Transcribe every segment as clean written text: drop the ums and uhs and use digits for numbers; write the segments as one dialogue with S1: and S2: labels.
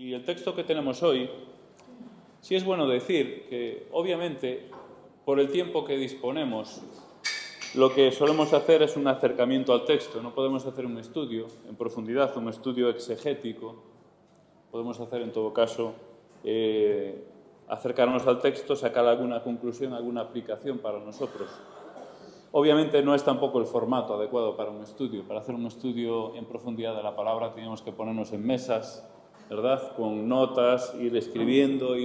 S1: Y el texto que tenemos hoy, sí es bueno decir que, obviamente, por el tiempo que disponemos, lo que solemos hacer es un acercamiento al texto. No podemos hacer un estudio en profundidad, un estudio exegético. Podemos hacer, en todo caso, acercarnos al texto, sacar alguna conclusión, alguna aplicación para nosotros. Obviamente no es tampoco el formato adecuado para un estudio. Para hacer un estudio en profundidad de la palabra tenemos que ponernos en mesas, ¿verdad? Con notas, ir escribiendo,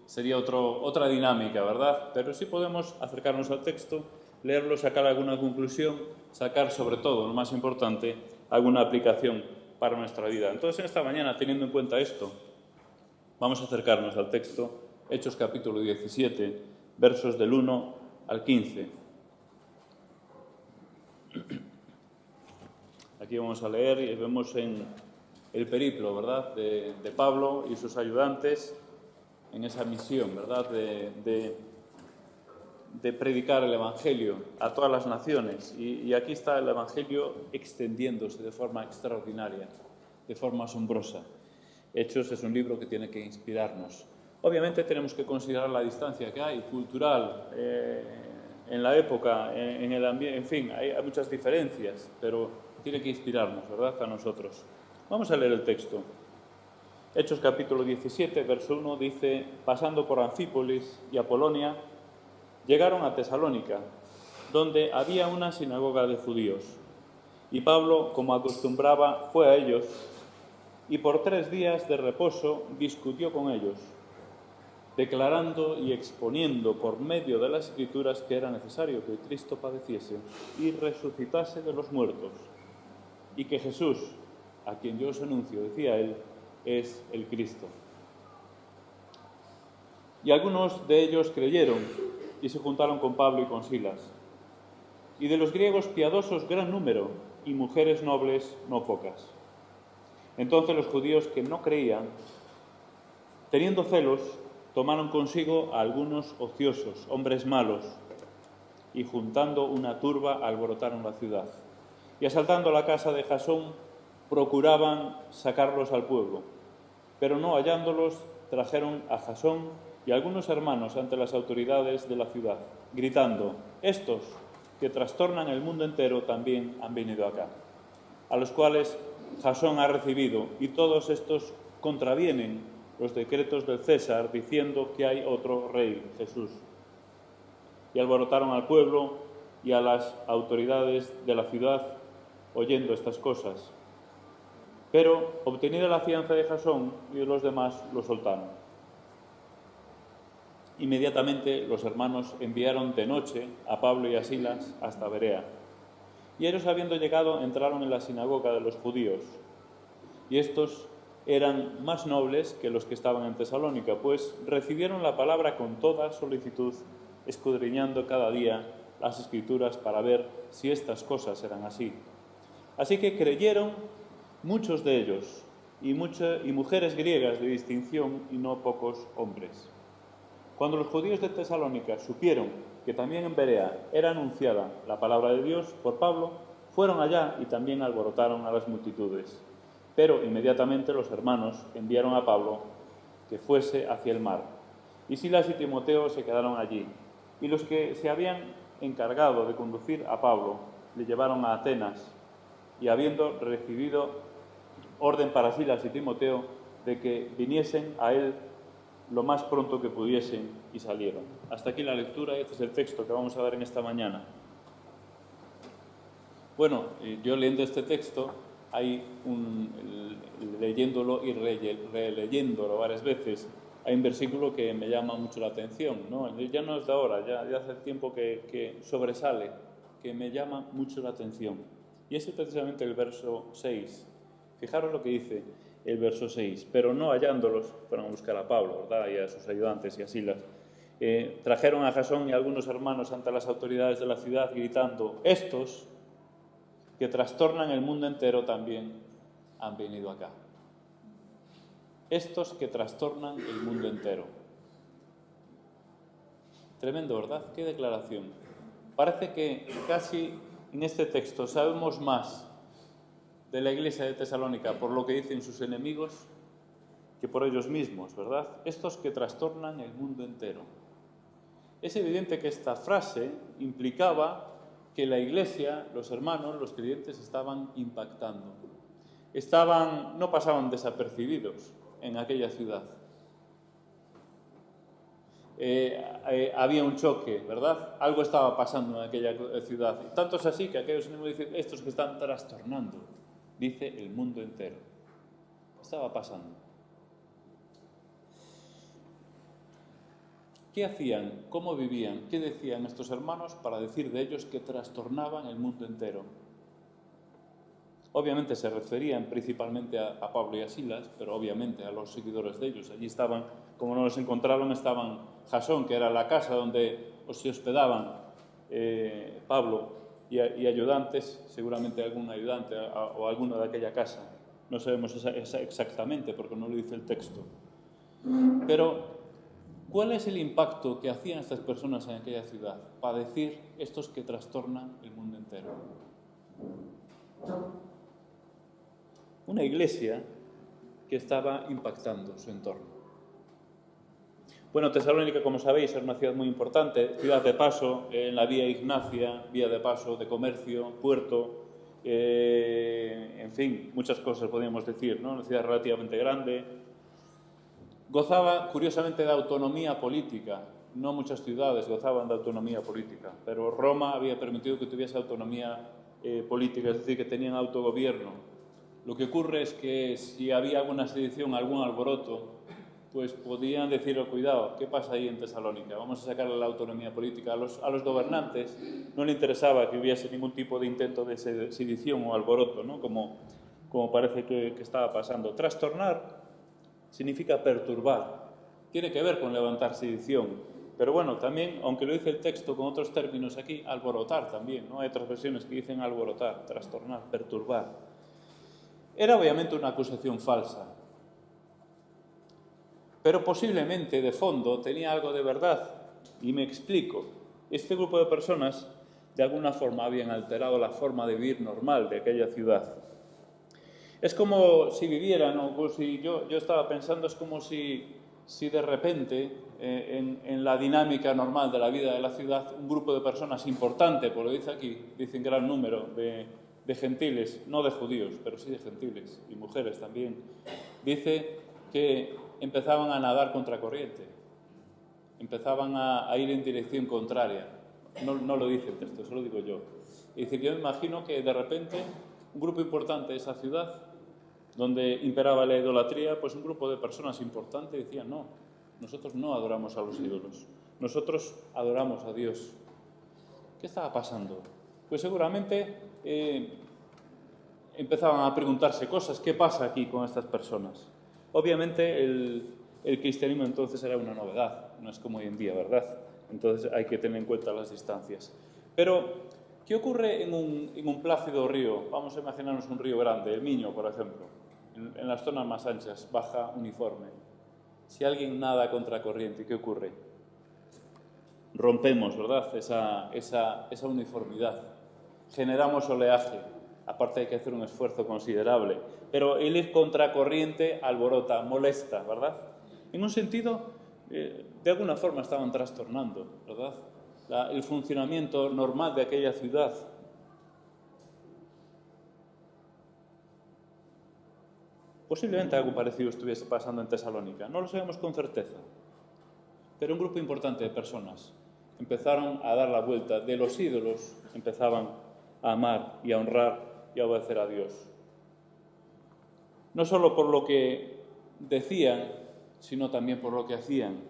S1: sería otra dinámica, ¿verdad? Pero sí podemos acercarnos al texto, leerlo, sacar alguna conclusión, sacar sobre todo, lo más importante, alguna aplicación para nuestra vida. Entonces, en esta mañana, teniendo en cuenta esto, vamos a acercarnos al texto, Hechos capítulo 17, versos del 1 al 15. Aquí vamos a leer y vemos en el periplo, ¿verdad?, de Pablo y sus ayudantes en esa misión, ¿verdad?, de predicar el Evangelio a todas las naciones. Y aquí está el Evangelio extendiéndose de forma extraordinaria, de forma asombrosa. Hechos es un libro que tiene que inspirarnos. Obviamente tenemos que considerar la distancia que hay, cultural, en la época, en el ambiente, en fin, hay muchas diferencias, pero tiene que inspirarnos, ¿verdad?, a nosotros. Vamos a leer el texto. Hechos capítulo 17, verso 1, dice: pasando por Anfípolis y Apolonia, llegaron a Tesalónica, donde había una sinagoga de judíos. Y Pablo, como acostumbraba, fue a ellos, y por 3 días de reposo discutió con ellos, declarando y exponiendo por medio de las Escrituras que era necesario que Cristo padeciese y resucitase de los muertos, y que Jesús, a quien yo os anuncio, decía él, es el Cristo. Y algunos de ellos creyeron y se juntaron con Pablo y con Silas. Y de los griegos piadosos gran número, y mujeres nobles no pocas. Entonces los judíos que no creían, teniendo celos, tomaron consigo a algunos ociosos, hombres malos, y juntando una turba alborotaron la ciudad. Y asaltando la casa de Jasón, procuraban sacarlos al pueblo. Pero no hallándolos, trajeron a Jasón y a algunos hermanos ante las autoridades de la ciudad, gritando: estos que trastornan el mundo entero también han venido acá, a los cuales Jasón ha recibido, y todos estos contravienen los decretos del César, diciendo que hay otro rey, Jesús. Y alborotaron al pueblo y a las autoridades de la ciudad, oyendo estas cosas. Pero, obtenida la fianza de Jasón y de los demás, lo soltaron. Inmediatamente los hermanos enviaron de noche a Pablo y a Silas hasta Berea. Y ellos, habiendo llegado, entraron en la sinagoga de los judíos. Y estos eran más nobles que los que estaban en Tesalónica, pues recibieron la palabra con toda solicitud, escudriñando cada día las Escrituras para ver si estas cosas eran así. Así que creyeron muchos de ellos, y mujeres griegas de distinción, y no pocos hombres. Cuando los judíos de Tesalónica supieron que también en Berea era anunciada la palabra de Dios por Pablo, fueron allá y también alborotaron a las multitudes. Pero inmediatamente los hermanos enviaron a Pablo que fuese hacia el mar. Y Silas y Timoteo se quedaron allí. Y los que se habían encargado de conducir a Pablo le llevaron a Atenas. Y habiendo recibido orden para Silas y Timoteo de que viniesen a él lo más pronto que pudiesen, y salieron. Hasta aquí la lectura, y este es el texto que vamos a ver en esta mañana. Bueno, yo leyendo este texto, leyéndolo y releyéndolo varias veces, hay un versículo que me llama mucho la atención, ¿no? Ya no es de ahora, ya hace tiempo que sobresale, que me llama mucho la atención. Y es precisamente el verso 6. Fijaros lo que dice el verso 6. Pero no hallándolos, fueron a buscar a Pablo, ¿verdad?, y a sus ayudantes y a Silas. Trajeron a Jasón y a algunos hermanos ante las autoridades de la ciudad, gritando: estos que trastornan el mundo entero también han venido acá. Estos que trastornan el mundo entero. Tremendo, ¿verdad? Qué declaración. Parece que casi en este texto sabemos más de la iglesia de Tesalónica por lo que dicen sus enemigos que por ellos mismos, ¿verdad? Estos que trastornan el mundo entero. Es evidente que esta frase implicaba que la Iglesia, los hermanos, los creyentes estaban impactando. No pasaban desapercibidos en aquella ciudad. Había un choque, ¿verdad? Algo estaba pasando en aquella ciudad. Tanto es así que aquellos enemigos dicen, estos que están trastornando, dice el mundo entero. ¿Qué estaba pasando? ¿Qué hacían? ¿Cómo vivían? ¿Qué decían estos hermanos para decir de ellos que trastornaban el mundo entero? Obviamente se referían principalmente a Pablo y a Silas, pero obviamente a los seguidores de ellos. Allí estaban, como no los encontraron, estaban Jasón, que era la casa donde se hospedaban Pablo y ayudantes, seguramente algún ayudante o alguno de aquella casa. No sabemos exactamente porque no lo dice el texto. Pero ¿cuál es el impacto que hacían estas personas en aquella ciudad? Para decir estos que trastornan el mundo entero. Una iglesia que estaba impactando su entorno. Bueno, Tesalónica, como sabéis, es una ciudad muy importante, ciudad de paso en la vía Ignacia, vía de paso de comercio, puerto, en fin, muchas cosas podríamos decir, ¿no? Una ciudad relativamente grande. Gozaba, curiosamente, de autonomía política. No muchas ciudades gozaban de autonomía política, pero Roma había permitido que tuviese autonomía política, es decir, que tenían autogobierno. Lo que ocurre es que si había alguna sedición, algún alboroto, pues podían decir, cuidado, ¿qué pasa ahí en Tesalónica? Vamos a sacarle la autonomía política. A los gobernantes no les interesaba que hubiese ningún tipo de intento de sedición o alboroto, ¿no? Como parece que estaba pasando. Trastornar significa perturbar. Tiene que ver con levantar sedición. Pero bueno, también, aunque lo dice el texto con otros términos aquí, alborotar también, ¿no? Hay otras versiones que dicen alborotar, trastornar, perturbar. Era obviamente una acusación falsa, pero posiblemente de fondo tenía algo de verdad. Y me explico. Este grupo de personas de alguna forma habían alterado la forma de vivir normal de aquella ciudad. Es como si vivieran, o como si yo estaba pensando, es como si de repente en la dinámica normal de la vida de la ciudad un grupo de personas importante, pues lo dice aquí, dicen gran número de gentiles, no de judíos, pero sí de gentiles y mujeres también, dice que empezaban a nadar contracorriente, empezaban a ir en dirección contraria. No lo dice el texto, eso lo digo yo. Es decir, yo me imagino que de repente un grupo importante de esa ciudad, donde imperaba la idolatría, pues un grupo de personas importante decían, no, nosotros no adoramos a los ídolos, nosotros adoramos a Dios. ¿Qué estaba pasando? Pues seguramente empezaban a preguntarse cosas, ¿qué pasa aquí con estas personas? Obviamente el cristianismo entonces era una novedad, no es como hoy en día, ¿verdad? Entonces hay que tener en cuenta las distancias. Pero, ¿qué ocurre en un plácido río? Vamos a imaginarnos un río grande, el Miño, por ejemplo, en las zonas más anchas, baja, uniforme. Si alguien nada contracorriente, ¿qué ocurre? Rompemos, ¿verdad?, esa uniformidad. Generamos oleaje. Aparte hay que hacer un esfuerzo considerable. Pero el ir contracorriente alborota, molesta, ¿verdad? En un sentido, de alguna forma estaban trastornando, ¿verdad?, el funcionamiento normal de aquella ciudad. Posiblemente algo parecido estuviese pasando en Tesalónica. No lo sabemos con certeza. Pero un grupo importante de personas empezaron a dar la vuelta de los ídolos, empezaban a amar y a honrar y a obedecer a Dios. No solo por lo que decían, sino también por lo que hacían.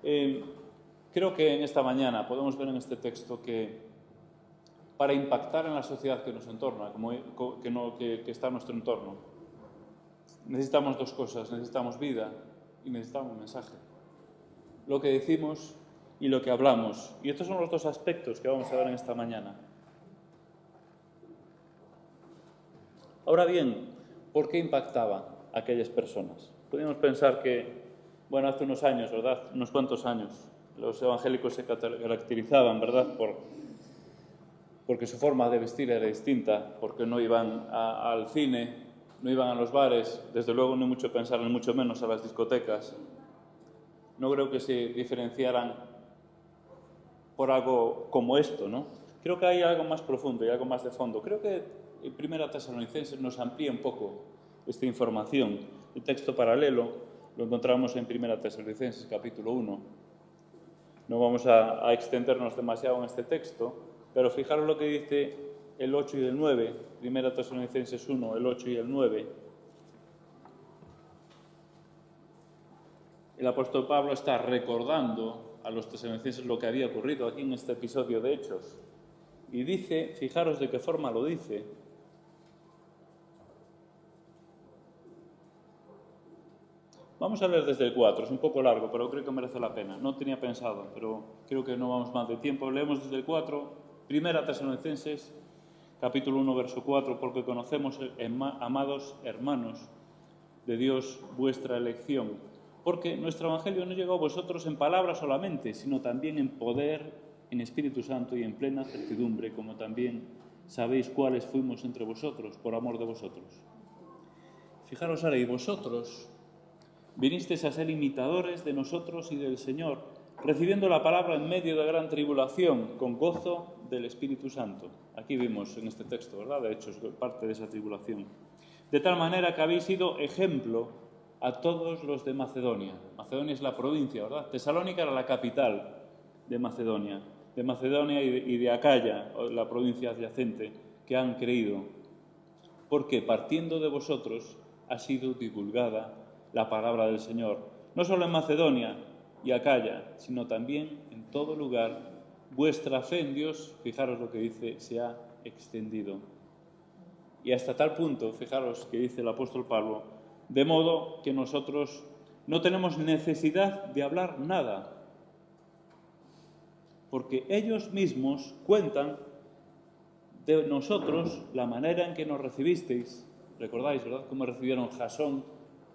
S1: Creo que en esta mañana podemos ver en este texto que para impactar en la sociedad que nos entorna, que está en nuestro entorno, necesitamos dos cosas: necesitamos vida y necesitamos un mensaje. Lo que decimos y lo que hablamos. Y estos son los dos aspectos que vamos a ver en esta mañana. Ahora bien, ¿por qué impactaban a aquellas personas? Podríamos pensar que, bueno, hace unos años, ¿verdad?, unos cuantos años, los evangélicos se caracterizaban, ¿verdad?, porque su forma de vestir era distinta, porque no iban al cine, no iban a los bares, desde luego no mucho pensar, ni mucho menos a las discotecas. No creo que se diferenciaran por algo como esto, ¿no? Creo que hay algo más profundo y algo más de fondo. Creo que en Primera Tesalonicenses nos amplía un poco esta información. El texto paralelo lo encontramos en Primera Tesalonicenses, capítulo 1. No vamos a extendernos demasiado en este texto, pero fijaros lo que dice el 8 y el 9, Primera Tesalonicenses 1, el 8 y el 9. El apóstol Pablo está recordando a los tesalonicenses lo que había ocurrido aquí en este episodio de Hechos. Y dice, fijaros de qué forma lo dice. Vamos a leer desde el 4, es un poco largo, pero creo que merece la pena. No tenía pensado, pero creo que no vamos más de tiempo. Leemos desde el 4, Primera Tesalonicenses, capítulo 1, verso 4, porque conocemos, amados hermanos, de Dios vuestra elección, porque nuestro evangelio no llegó a vosotros en palabras solamente, sino también en poder, en Espíritu Santo y en plena certidumbre, como también sabéis cuáles fuimos entre vosotros, por amor de vosotros. Fijaros ahora, y vosotros vinisteis a ser imitadores de nosotros y del Señor, recibiendo la palabra en medio de gran tribulación, con gozo del Espíritu Santo. Aquí vimos en este texto, ¿verdad? De hecho, es parte de esa tribulación. De tal manera que habéis sido ejemplo a todos los de Macedonia. Macedonia es la provincia, ¿verdad? Tesalónica era la capital de Macedonia y de Acaya, la provincia adyacente, que han creído. Porque partiendo de vosotros ha sido divulgada la palabra del Señor, no solo en Macedonia y Acaya, sino también en todo lugar. Vuestra fe en Dios, fijaros lo que dice, se ha extendido. Y hasta tal punto, fijaros que dice el apóstol Pablo, de modo que nosotros no tenemos necesidad de hablar nada, porque ellos mismos cuentan de nosotros la manera en que nos recibisteis. Recordáis, ¿verdad?, cómo recibieron Jasón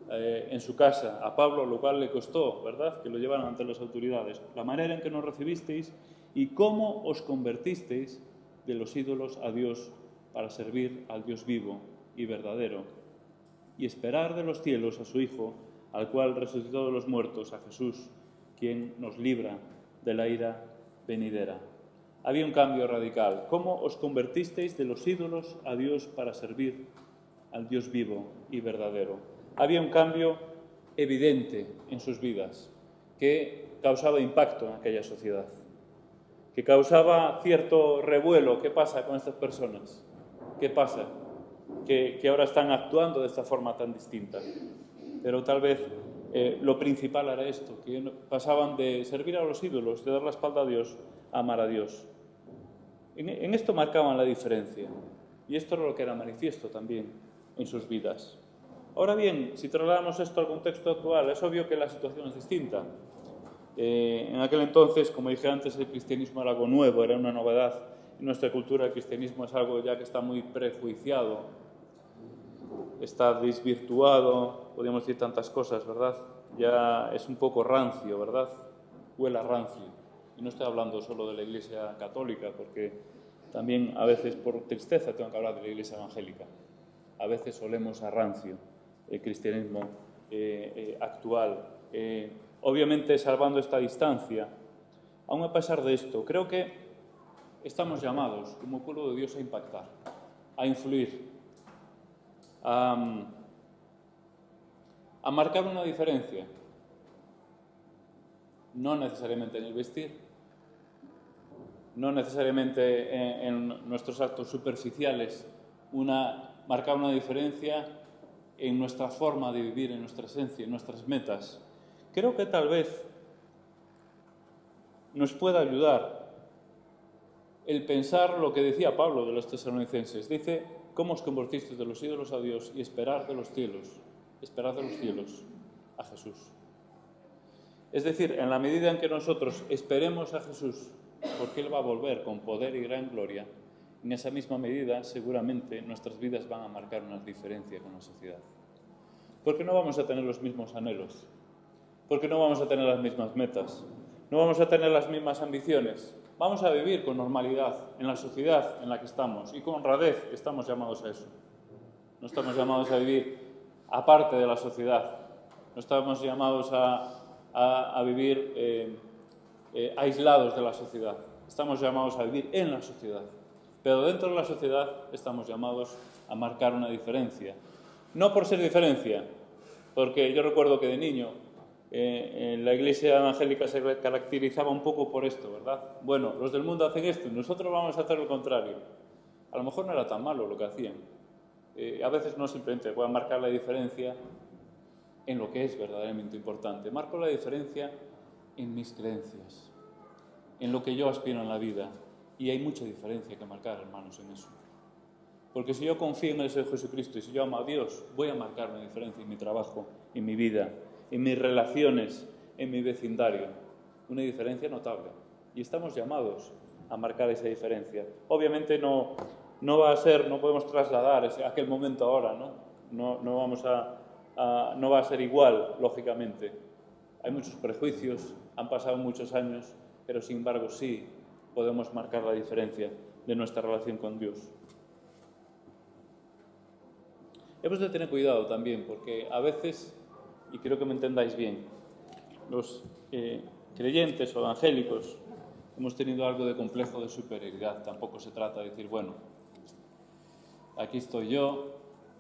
S1: en su casa a Pablo, lo cual le costó, ¿verdad?, que lo llevaran ante las autoridades. La manera en que nos recibisteis y cómo os convertisteis de los ídolos a Dios para servir al Dios vivo y verdadero y esperar de los cielos a su Hijo, al cual resucitó de los muertos, a Jesús, quien nos libra de la ira venidera. Había un cambio radical. ¿Cómo os convertisteis de los ídolos a Dios para servir al Dios vivo y verdadero? Había un cambio evidente en sus vidas que causaba impacto en aquella sociedad, que causaba cierto revuelo. ¿Qué pasa con estas personas? ¿Qué pasa? Que ahora están actuando de esta forma tan distinta. Pero tal vez lo principal era esto, que pasaban de servir a los ídolos, de dar la espalda a Dios, a amar a Dios. En esto marcaban la diferencia, y esto era lo que era manifiesto también en sus vidas. Ahora bien, si trasladamos esto al contexto actual, es obvio que la situación es distinta. En aquel entonces, como dije antes, el cristianismo era algo nuevo, era una novedad. En nuestra cultura el cristianismo es algo ya que está muy prejuiciado, está desvirtuado, podríamos decir tantas cosas, ¿verdad? Ya es un poco rancio, ¿verdad? Huele a rancio. Y no estoy hablando solo de la Iglesia católica, porque también a veces por tristeza tengo que hablar de la Iglesia evangélica. A veces olemos a rancio el cristianismo actual. Obviamente, salvando esta distancia, aún a pesar de esto, creo que estamos llamados, como pueblo de Dios, a impactar, a influir, a marcar una diferencia. No necesariamente en el vestir, no necesariamente en nuestros actos superficiales, marcar una diferencia en nuestra forma de vivir, en nuestra esencia, en nuestras metas. Creo que tal vez nos pueda ayudar el pensar lo que decía Pablo de los tesalonicenses. Dice, ¿cómo os convertisteis de los ídolos a Dios y esperar de los cielos a Jesús? Es decir, en la medida en que nosotros esperemos a Jesús, porque Él va a volver con poder y gran gloria, en esa misma medida seguramente nuestras vidas van a marcar una diferencia con la sociedad. Porque no vamos a tener los mismos anhelos, porque no vamos a tener las mismas metas, no vamos a tener las mismas ambiciones. Vamos a vivir con normalidad en la sociedad en la que estamos y con honradez estamos llamados a eso. no estamos llamados a vivir aparte de la sociedad, no estamos llamados a vivir aislados de la sociedad, estamos llamados a vivir en la sociedad. Pero dentro de la sociedad estamos llamados a marcar una diferencia. No por ser diferencia, porque yo recuerdo que de niño la iglesia evangélica se caracterizaba un poco por esto, ¿verdad? Bueno, los del mundo hacen esto y nosotros vamos a hacer lo contrario. A lo mejor no era tan malo lo que hacían. A veces no simplemente voy a marcar la diferencia en lo que es verdaderamente importante. Marco la diferencia en mis creencias, en lo que yo aspiro en la vida. Y hay mucha diferencia que marcar, hermanos, en eso. Porque si yo confío en el Señor Jesucristo y si yo amo a Dios, voy a marcar una diferencia en mi trabajo, en mi vida, en mis relaciones, en mi vecindario. Una diferencia notable. Y estamos llamados a marcar esa diferencia. Obviamente no va a ser, no podemos trasladar aquel momento ahora, ¿no? No va a ser igual, lógicamente. Hay muchos prejuicios, han pasado muchos años, pero sin embargo sí podemos marcar la diferencia de nuestra relación con Dios. Hemos de tener cuidado también, porque a veces, y quiero que me entendáis bien, los creyentes o evangélicos hemos tenido algo de complejo de superioridad. Tampoco se trata de decir, bueno, aquí estoy yo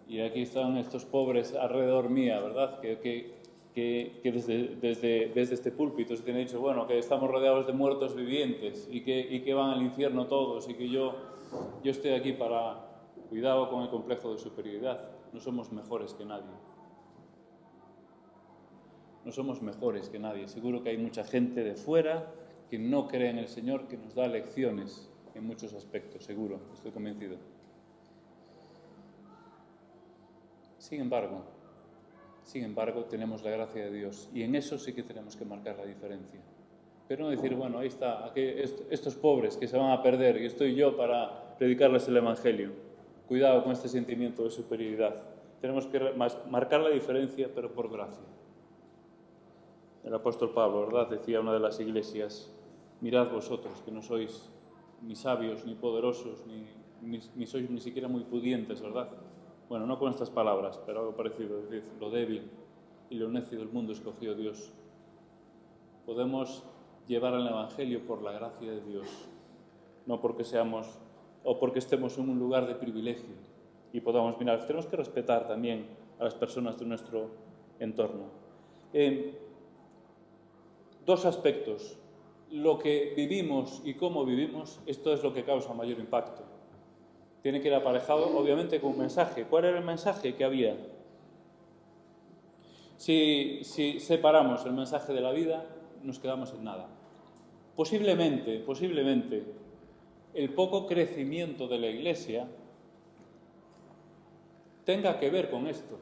S1: y aquí están estos pobres alrededor mía, ¿verdad? Que desde este púlpito se tiene dicho, bueno, que estamos rodeados de muertos vivientes y que van al infierno todos y que yo estoy aquí para... Cuidado con el complejo de superioridad. No somos mejores que nadie. No somos mejores que nadie. Seguro que hay mucha gente de fuera que no cree en el Señor, que nos da lecciones en muchos aspectos, seguro, estoy convencido. Sin embargo, tenemos la gracia de Dios y en eso sí que tenemos que marcar la diferencia. Pero no decir, bueno, ahí está, aquí estos pobres que se van a perder y estoy yo para predicarles el Evangelio. Cuidado con este sentimiento de superioridad. Tenemos que marcar la diferencia, pero por gracia. El apóstol Pablo, ¿verdad?, decía a una de las iglesias, mirad vosotros, que no sois ni sabios, ni poderosos, ni sois ni siquiera muy pudientes, ¿verdad? Bueno, no con estas palabras, pero algo parecido, es decir, lo débil y lo necio del mundo escogió Dios. Podemos llevar el Evangelio por la gracia de Dios, no porque seamos o porque estemos en un lugar de privilegio y podamos mirar. Tenemos que respetar también a las personas de nuestro entorno. Dos aspectos. Lo que vivimos y cómo vivimos, esto es lo que causa mayor impacto. Tiene que ir aparejado, obviamente, con un mensaje. ¿Cuál era el mensaje que había? Si separamos el mensaje de la vida, nos quedamos en nada. Posiblemente, el poco crecimiento de la Iglesia tenga que ver con esto,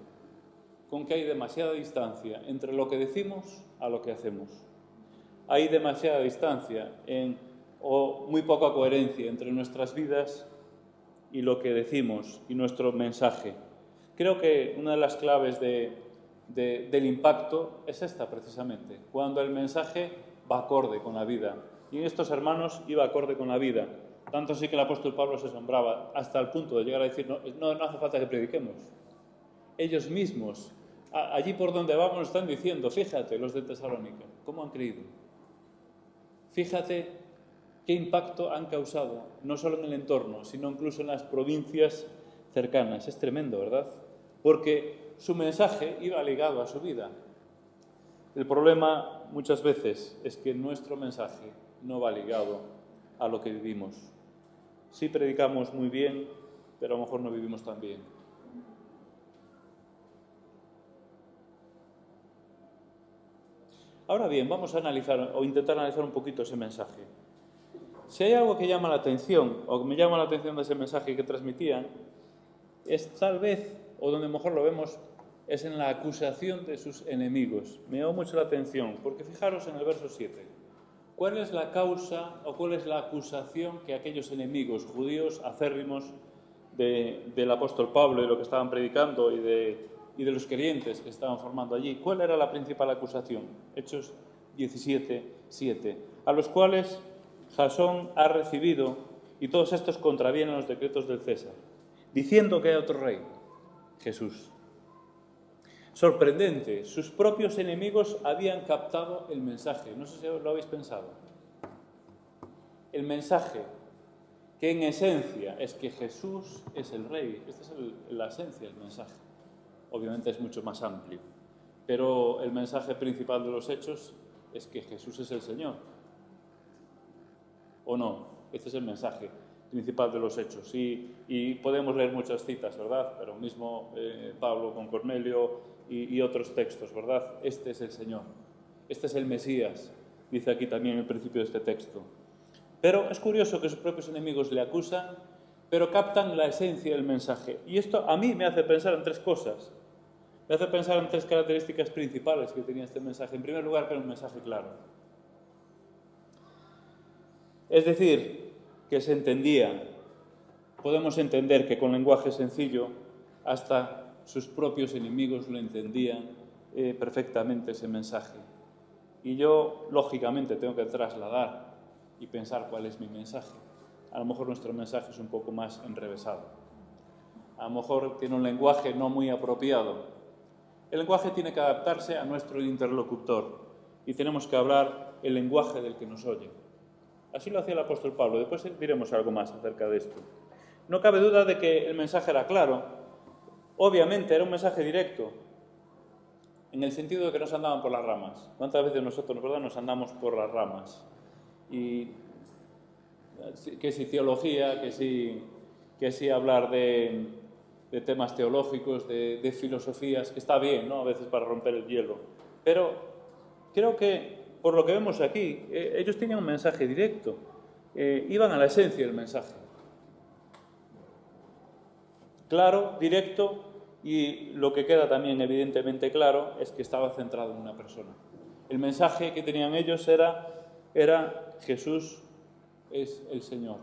S1: con que hay demasiada distancia entre lo que decimos a lo que hacemos. Hay demasiada distancia o muy poca coherencia entre nuestras vidas y lo que decimos y nuestro mensaje. Creo que una de las claves del impacto es esta precisamente, cuando el mensaje va acorde con la vida. Y en estos hermanos iba acorde con la vida. Tanto así que el apóstol Pablo se asombraba hasta el punto de llegar a decir, no hace falta que prediquemos. Ellos mismos, allí por donde vamos, están diciendo, fíjate, los de Tesalónica, ¿cómo han creído? Fíjate qué impacto han causado, no solo en el entorno, sino incluso en las provincias cercanas. Es tremendo, ¿verdad? Porque su mensaje iba ligado a su vida. El problema muchas veces es que nuestro mensaje no va ligado a lo que vivimos. Sí predicamos muy bien, pero a lo mejor no vivimos tan bien. Ahora bien, vamos a analizar o intentar analizar un poquito ese mensaje. Si hay algo que llama la atención, o que me llama la atención de ese mensaje que transmitían, es tal vez, o donde mejor lo vemos, es en la acusación de sus enemigos. Me llama mucho la atención, porque fijaros en el verso 7. ¿Cuál es la causa o cuál es la acusación que aquellos enemigos judíos acérrimos del apóstol Pablo y lo que estaban predicando y de los creyentes que estaban formando allí? ¿Cuál era la principal acusación? Hechos 17:7. A los cuales Jasón ha recibido y todos estos contravienen los decretos del César, diciendo que hay otro rey. Jesús. Sorprendente, sus propios enemigos habían captado el mensaje. No sé si lo habéis pensado. El mensaje, que en esencia es que Jesús es el Rey. Esta es la esencia del mensaje. Obviamente es mucho más amplio. Pero el mensaje principal de los Hechos es que Jesús es el Señor. ¿O no? Este es el mensaje principal de los Hechos. Y podemos leer muchas citas, ¿verdad? Pero mismo Pablo con Cornelio y otros textos, ¿verdad? Este es el Señor. Este es el Mesías, dice aquí también en el principio de este texto. Pero es curioso que sus propios enemigos le acusan, pero captan la esencia del mensaje. Y esto a mí me hace pensar en tres cosas. Me hace pensar en tres características principales que tenía este mensaje. En primer lugar, que era un mensaje claro. Es decir, que se entendía. Podemos entender que con lenguaje sencillo hasta sus propios enemigos lo entendían perfectamente ese mensaje. Y yo, lógicamente, tengo que trasladar y pensar cuál es mi mensaje. A lo mejor nuestro mensaje es un poco más enrevesado. A lo mejor tiene un lenguaje no muy apropiado. El lenguaje tiene que adaptarse a nuestro interlocutor y tenemos que hablar el lenguaje del que nos oye. Así lo hacía el apóstol Pablo. Después diremos algo más acerca de esto. No cabe duda de que el mensaje era claro. Obviamente era un mensaje directo, en el sentido de que no se andaban por las ramas. ¿Cuántas veces nosotros, verdad, nos andamos por las ramas? Y que si teología, que si hablar de temas teológicos, de filosofías, que está bien, ¿no? A veces para romper el hielo. Pero creo que, por lo que vemos aquí, ellos tenían un mensaje directo. Iban a la esencia del mensaje. Claro, directo, y lo que queda también evidentemente claro es que estaba centrado en una persona. El mensaje que tenían ellos era Jesús es el Señor.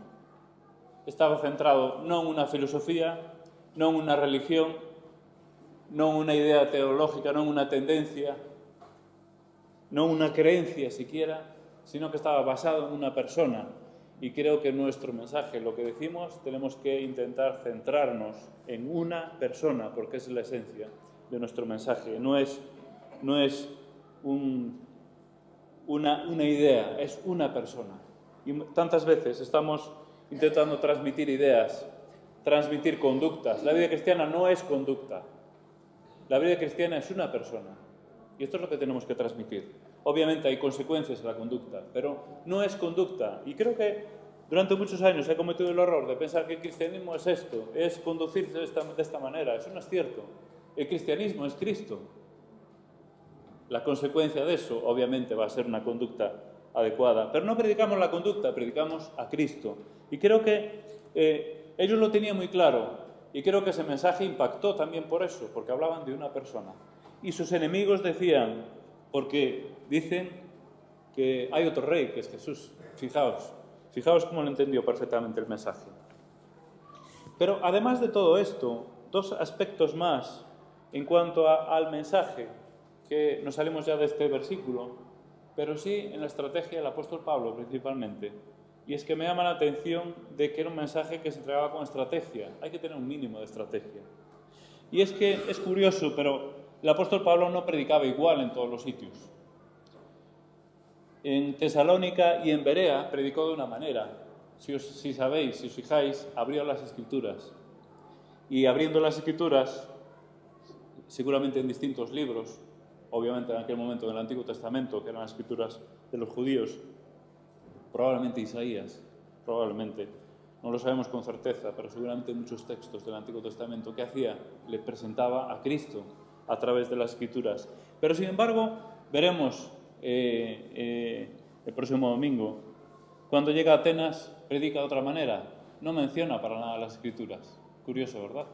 S1: Estaba centrado no en una filosofía, no en una religión, no en una idea teológica, no en una tendencia, no en una creencia siquiera, sino que estaba basado en una persona. Y creo que nuestro mensaje, lo que decimos, tenemos que intentar centrarnos en una persona, porque es la esencia de nuestro mensaje. No es una idea, es una persona. Y tantas veces estamos intentando transmitir ideas, transmitir conductas. La vida cristiana no es conducta. La vida cristiana es una persona. Y esto es lo que tenemos que transmitir. Obviamente hay consecuencias en la conducta, pero no es conducta. Y creo que durante muchos años he cometido el error de pensar que el cristianismo es esto, es conducirse de esta manera. Eso no es cierto. El cristianismo es Cristo. La consecuencia de eso, obviamente, va a ser una conducta adecuada. Pero no predicamos la conducta, predicamos a Cristo. Y creo que ellos lo tenían muy claro. Y creo que ese mensaje impactó también por eso, porque hablaban de una persona. Y sus enemigos decían, porque dicen que hay otro rey, que es Jesús. Fijaos cómo lo entendió perfectamente el mensaje. Pero además de todo esto, dos aspectos más en cuanto al mensaje, que nos salimos ya de este versículo, pero sí en la estrategia del apóstol Pablo principalmente. Y es que me llama la atención de que era un mensaje que se entregaba con estrategia. Hay que tener un mínimo de estrategia. Y es que es curioso, pero el apóstol Pablo no predicaba igual en todos los sitios. En Tesalónica y en Berea predicó de una manera. Si sabéis, si os fijáis, abrió las Escrituras. Y abriendo las Escrituras, seguramente en distintos libros, obviamente en aquel momento en el Antiguo Testamento, que eran las Escrituras de los judíos, probablemente Isaías, probablemente, no lo sabemos con certeza, pero seguramente muchos textos del Antiguo Testamento, ¿qué hacía? Le presentaba a Cristo a través de las Escrituras. Pero sin embargo, veremos el próximo domingo, cuando llega a Atenas, predica de otra manera, no menciona para nada las Escrituras. Curioso, ¿verdad?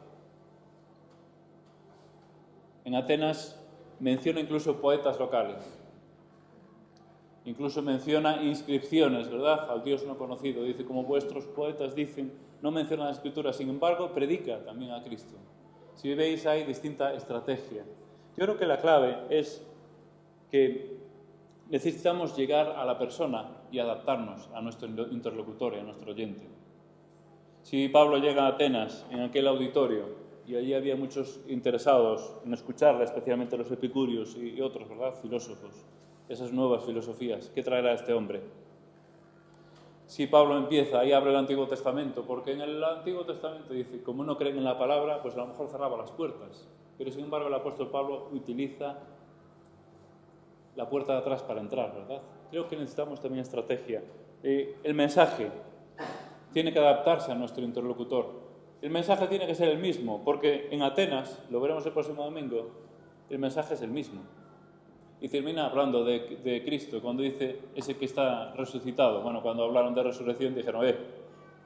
S1: En Atenas menciona incluso poetas locales. Incluso menciona inscripciones, ¿verdad? Al Dios no conocido. Dice, como vuestros poetas dicen, no menciona las Escrituras. Sin embargo, predica también a Cristo. Si veis, hay distinta estrategia. Yo creo que la clave es que necesitamos llegar a la persona y adaptarnos a nuestro interlocutor y a nuestro oyente. Si Pablo llega a Atenas, en aquel auditorio, y allí había muchos interesados en escucharle, especialmente los epicúreos y otros, ¿verdad?, filósofos, esas nuevas filosofías. ¿Qué traerá este hombre? Si Pablo empieza y abre el Antiguo Testamento, porque en el Antiguo Testamento dice, como no creen en la palabra, pues a lo mejor cerraba las puertas. Pero sin embargo el apóstol Pablo utiliza la puerta de atrás para entrar, ¿verdad? Creo que necesitamos también estrategia. El mensaje tiene que adaptarse a nuestro interlocutor. El mensaje tiene que ser el mismo, porque en Atenas, lo veremos el próximo domingo, el mensaje es el mismo. Y termina hablando de Cristo, cuando dice ese que está resucitado. Bueno, cuando hablaron de resurrección dijeron,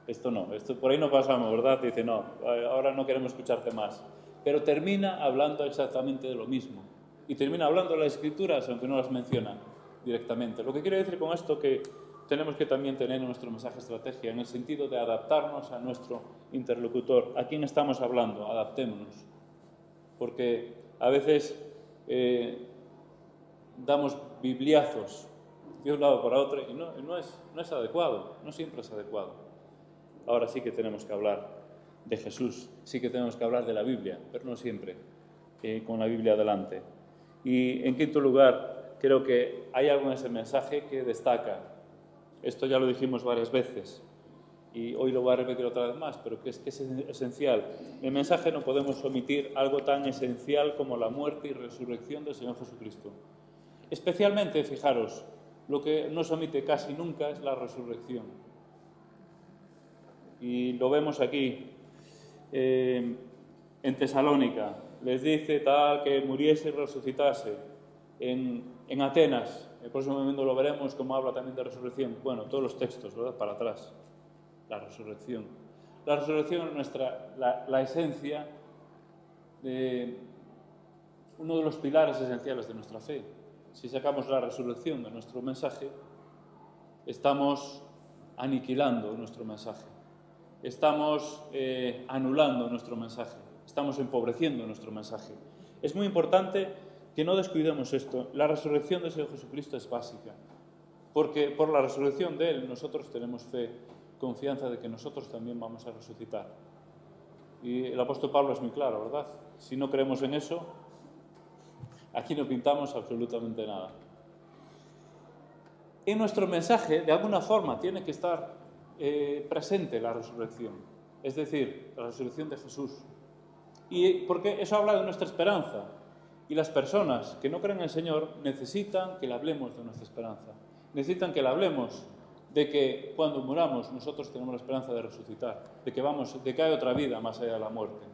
S1: esto no, esto por ahí no pasamos, ¿verdad? Dice, no, ahora no queremos escucharte más. Pero termina hablando exactamente de lo mismo. Y termina hablando de las Escrituras, aunque no las menciona directamente. Lo que quiero decir con esto que tenemos que también tener en nuestro mensaje estrategia, en el sentido de adaptarnos a nuestro interlocutor. ¿A quién estamos hablando? Adaptémonos. Porque a veces damos bibliazos de un lado para otro y no es adecuado, no siempre es adecuado. Ahora sí que tenemos que hablar de Jesús, sí que tenemos que hablar de la Biblia, pero no siempre con la Biblia delante. Y en quinto lugar, creo que hay algo en ese mensaje que destaca. Esto ya lo dijimos varias veces y hoy lo voy a repetir otra vez más, pero que es esencial. En el mensaje no podemos omitir algo tan esencial como la muerte y resurrección del Señor Jesucristo. Especialmente, fijaros, lo que no se omite casi nunca es la resurrección. Y lo vemos aquí, en Tesalónica. Les dice tal que muriese y resucitase. En Atenas, el próximo momento lo veremos, como habla también de resurrección. Bueno, todos los textos, ¿verdad?, para atrás. La resurrección. La resurrección es la esencia de uno de los pilares esenciales de nuestra fe. Si sacamos la resurrección de nuestro mensaje, estamos aniquilando nuestro mensaje. Estamos anulando nuestro mensaje. Estamos empobreciendo nuestro mensaje. Es muy importante que no descuidemos esto. La resurrección del Señor Jesucristo es básica, porque por la resurrección de Él nosotros tenemos fe, confianza de que nosotros también vamos a resucitar. Y el apóstol Pablo es muy claro, ¿verdad? Si no creemos en eso, aquí no pintamos absolutamente nada. En nuestro mensaje, de alguna forma, tiene que estar presente la resurrección, es decir, la resurrección de Jesús. Y porque eso habla de nuestra esperanza. Y las personas que no creen en el Señor necesitan que le hablemos de nuestra esperanza. Necesitan que le hablemos de que cuando muramos nosotros tenemos la esperanza de resucitar, de que hay otra vida más allá de la muerte.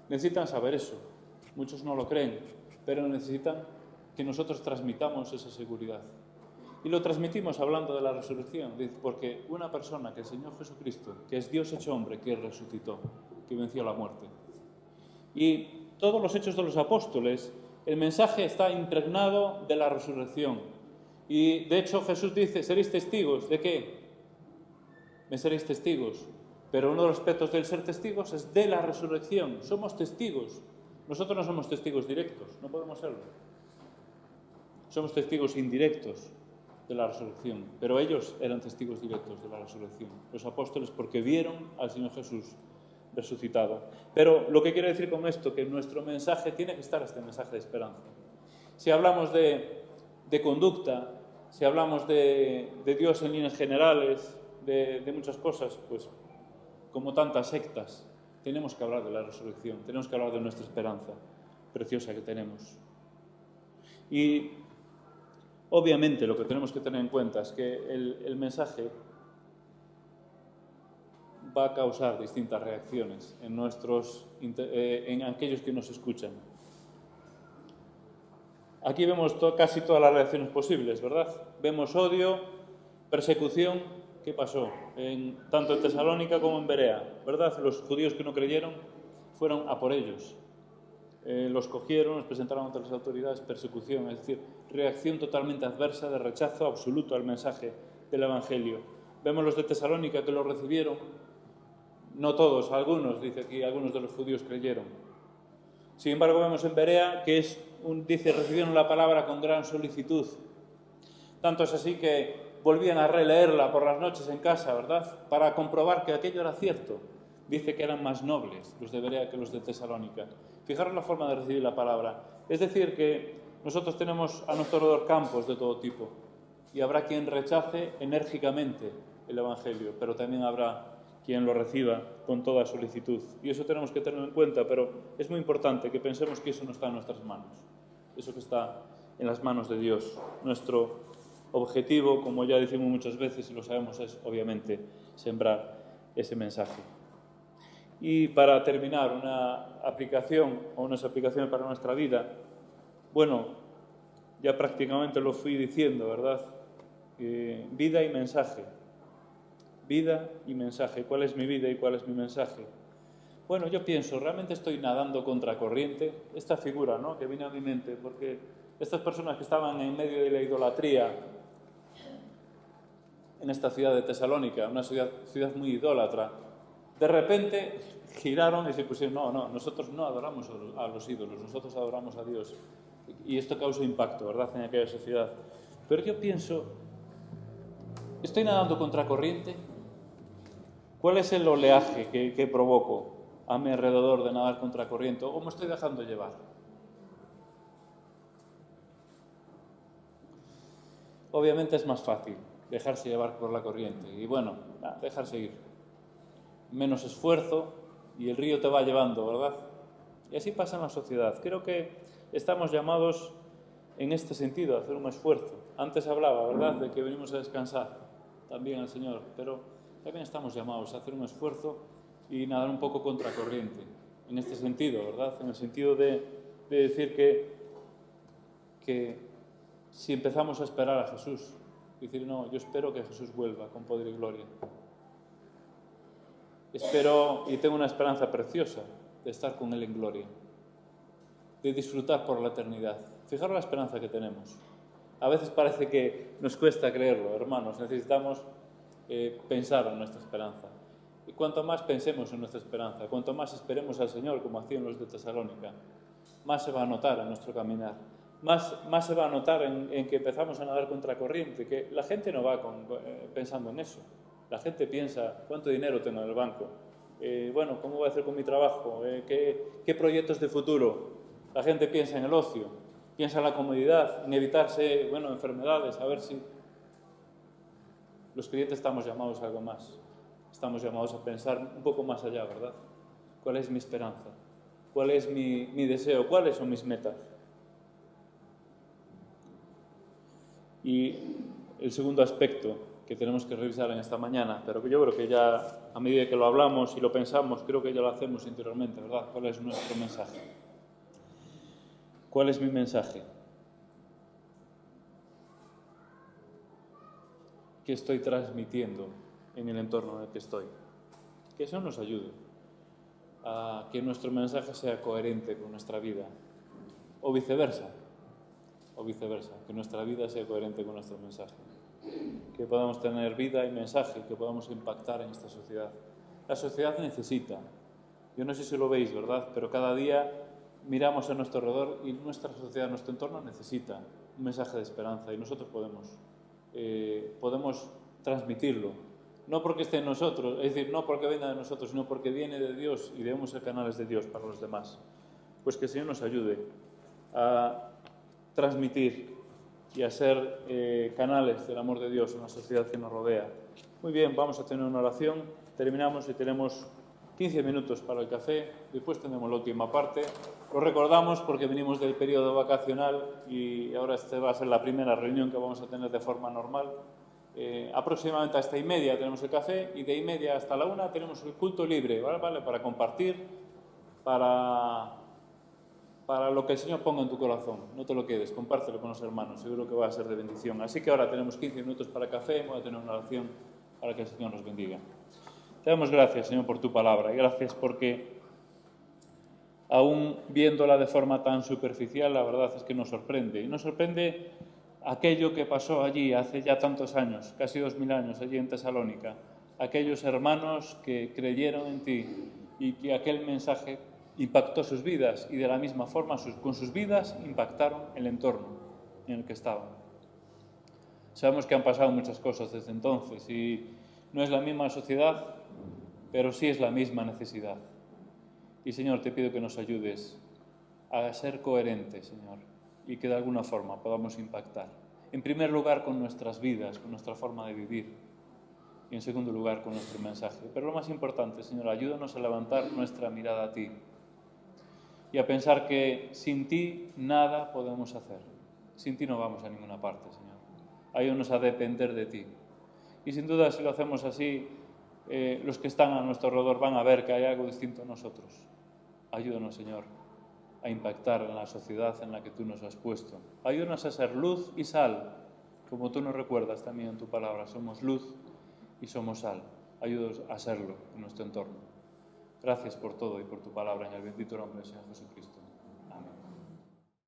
S1: Necesitan saber eso. Muchos no lo creen, pero necesitan que nosotros transmitamos esa seguridad. Y lo transmitimos hablando de la resurrección, porque una persona, que el Señor Jesucristo, que es Dios hecho hombre, que resucitó, que venció la muerte. Y todos los hechos de los apóstoles, el mensaje está impregnado de la resurrección. Y de hecho Jesús dice, seréis testigos, ¿de qué? Me seréis testigos. Pero uno de los aspectos del ser testigos es de la resurrección. Somos testigos. Nosotros no somos testigos directos, no podemos serlo. Somos testigos indirectos de la resurrección, pero ellos eran testigos directos de la resurrección. Los apóstoles, porque vieron al Señor Jesús resucitado. Pero lo que quiero decir con esto, que nuestro mensaje tiene que estar este mensaje de esperanza. Si hablamos de conducta, si hablamos de Dios en líneas generales, de muchas cosas, pues como tantas sectas, tenemos que hablar de la resurrección, tenemos que hablar de nuestra esperanza preciosa que tenemos. Y obviamente lo que tenemos que tener en cuenta es que el mensaje va a causar distintas reacciones en aquellos que nos escuchan. Aquí vemos casi todas las reacciones posibles, ¿verdad? Vemos odio, persecución. ¿Qué pasó? Tanto en Tesalónica como en Berea, ¿verdad? Los judíos que no creyeron fueron a por ellos. Los cogieron, los presentaron ante las autoridades, persecución, es decir, reacción totalmente adversa, de rechazo absoluto al mensaje del Evangelio. Vemos los de Tesalónica que lo recibieron, no todos, algunos, dice aquí, algunos de los judíos creyeron. Sin embargo, vemos en Berea que dice, recibieron la palabra con gran solicitud. Tanto es así que volvían a releerla por las noches en casa, ¿verdad? Para comprobar que aquello era cierto. dice que eran más nobles los de Berea que los de Tesalónica. Fijaros la forma de recibir la palabra. Es decir, que nosotros tenemos a nuestro alrededor campos de todo tipo y habrá quien rechace enérgicamente el Evangelio, pero también habrá quien lo reciba con toda solicitud. Y eso tenemos que tenerlo en cuenta, pero es muy importante que pensemos que eso no está en nuestras manos, eso que está en las manos de Dios. Nuestro objetivo, como ya decimos muchas veces y lo sabemos, es obviamente sembrar ese mensaje. Y para terminar, una aplicación o unas aplicaciones para nuestra vida. Bueno, ya prácticamente lo fui diciendo, ¿verdad? Vida y mensaje. Vida y mensaje. ¿Cuál es mi vida y cuál es mi mensaje? Bueno, yo pienso, realmente estoy nadando contra corriente. Esta figura, ¿no?, que viene a mi mente, porque estas personas que estaban en medio de la idolatría en esta ciudad de Tesalónica, una ciudad muy idólatra, de repente giraron y se pusieron, no, nosotros no adoramos a los ídolos, nosotros adoramos a Dios. Y esto causó impacto, ¿verdad?, en aquella sociedad. Pero yo pienso, ¿estoy nadando contra corriente? ¿Cuál es el oleaje que provoco a mi alrededor de nadar contra corriente? ¿O me estoy dejando llevar? Obviamente es más fácil dejarse llevar por la corriente y bueno, dejarse ir. Menos esfuerzo y el río te va llevando, ¿verdad? Y así pasa en la sociedad. Creo que estamos llamados en este sentido a hacer un esfuerzo. Antes hablaba, ¿verdad?, de que venimos a descansar también al Señor, pero también estamos llamados a hacer un esfuerzo y nadar un poco contra corriente. En este sentido, ¿verdad? En el sentido de decir que si empezamos a esperar a Jesús, decir, no, yo espero que Jesús vuelva con poder y gloria. Espero y tengo una esperanza preciosa de estar con Él en gloria, de disfrutar por la eternidad. Fijaros la esperanza que tenemos. A veces parece que nos cuesta creerlo, hermanos. Necesitamos pensar en nuestra esperanza. Y cuanto más pensemos en nuestra esperanza, cuanto más esperemos al Señor, como hacían los de Tesalónica, más se va a notar en nuestro caminar. Más se va a notar en que empezamos a nadar contra corriente, que la gente no va pensando en eso. La gente piensa, ¿cuánto dinero tengo en el banco? Bueno, ¿cómo voy a hacer con mi trabajo? ¿Qué proyectos de futuro? La gente piensa en el ocio, piensa en la comodidad, en evitarse, enfermedades, a ver si... Los creyentes estamos llamados a algo más. Estamos llamados a pensar un poco más allá, ¿verdad? ¿Cuál es mi esperanza? ¿Cuál es mi deseo? ¿Cuáles son mis metas? Y el segundo aspecto que tenemos que revisar en esta mañana, pero que yo creo que ya a medida que lo hablamos y lo pensamos, creo que ya lo hacemos interiormente, ¿verdad? ¿Cuál es nuestro mensaje? ¿Cuál es mi mensaje? ¿Qué estoy transmitiendo en el entorno en el que estoy? Que eso nos ayude a que nuestro mensaje sea coherente con nuestra vida, o viceversa, que nuestra vida sea coherente con nuestro mensaje, que podamos tener vida y mensaje, que podamos impactar en esta sociedad. La sociedad necesita, yo no sé si lo veis, ¿verdad?, pero cada día miramos a nuestro alrededor y nuestra sociedad, nuestro entorno necesita un mensaje de esperanza y nosotros podemos transmitirlo. No porque esté en nosotros, es decir, no porque venga de nosotros, sino porque viene de Dios y debemos ser canales de Dios para los demás. Pues que el Señor nos ayude a transmitir y a ser canales del amor de Dios en la sociedad que nos rodea. Muy bien, vamos a tener una oración, terminamos y tenemos 15 minutos para el café, después tenemos la última parte. Lo recordamos porque venimos del periodo vacacional y ahora esta va a ser la primera reunión que vamos a tener de forma normal. Aproximadamente hasta 1:30 tenemos el café y de 1:30 hasta la 1 tenemos el culto libre, ¿vale? Para compartir, para lo que el Señor ponga en tu corazón. No te lo quedes, compártelo con los hermanos, seguro que va a ser de bendición. Así que ahora tenemos 15 minutos para el café, voy a tener una oración para que el Señor nos bendiga. Te damos gracias, Señor, por tu palabra y gracias porque aún viéndola de forma tan superficial, la verdad es que nos sorprende. Y nos sorprende aquello que pasó allí hace ya tantos años, casi 2000 años, allí en Tesalónica. Aquellos hermanos que creyeron en ti y que aquel mensaje impactó sus vidas y de la misma forma con sus vidas impactaron el entorno en el que estaban. Sabemos que han pasado muchas cosas desde entonces y no es la misma sociedad, pero sí es la misma necesidad. Y Señor, te pido que nos ayudes a ser coherentes, Señor, y que de alguna forma podamos impactar. En primer lugar, con nuestras vidas, con nuestra forma de vivir. Y en segundo lugar, con nuestro mensaje. Pero lo más importante, Señor, ayúdanos a levantar nuestra mirada a ti y a pensar que sin ti nada podemos hacer. Sin ti no vamos a ninguna parte, Señor. Ayúdanos a depender de ti. Y sin duda, si lo hacemos así, los que están a nuestro alrededor van a ver que hay algo distinto a nosotros. Ayúdanos, Señor, a impactar en la sociedad en la que tú nos has puesto. Ayúdanos a ser luz y sal, como tú nos recuerdas también en tu palabra. Somos luz y somos sal. Ayúdanos a serlo en nuestro entorno. Gracias por todo y por tu palabra en el bendito nombre del Señor Jesucristo.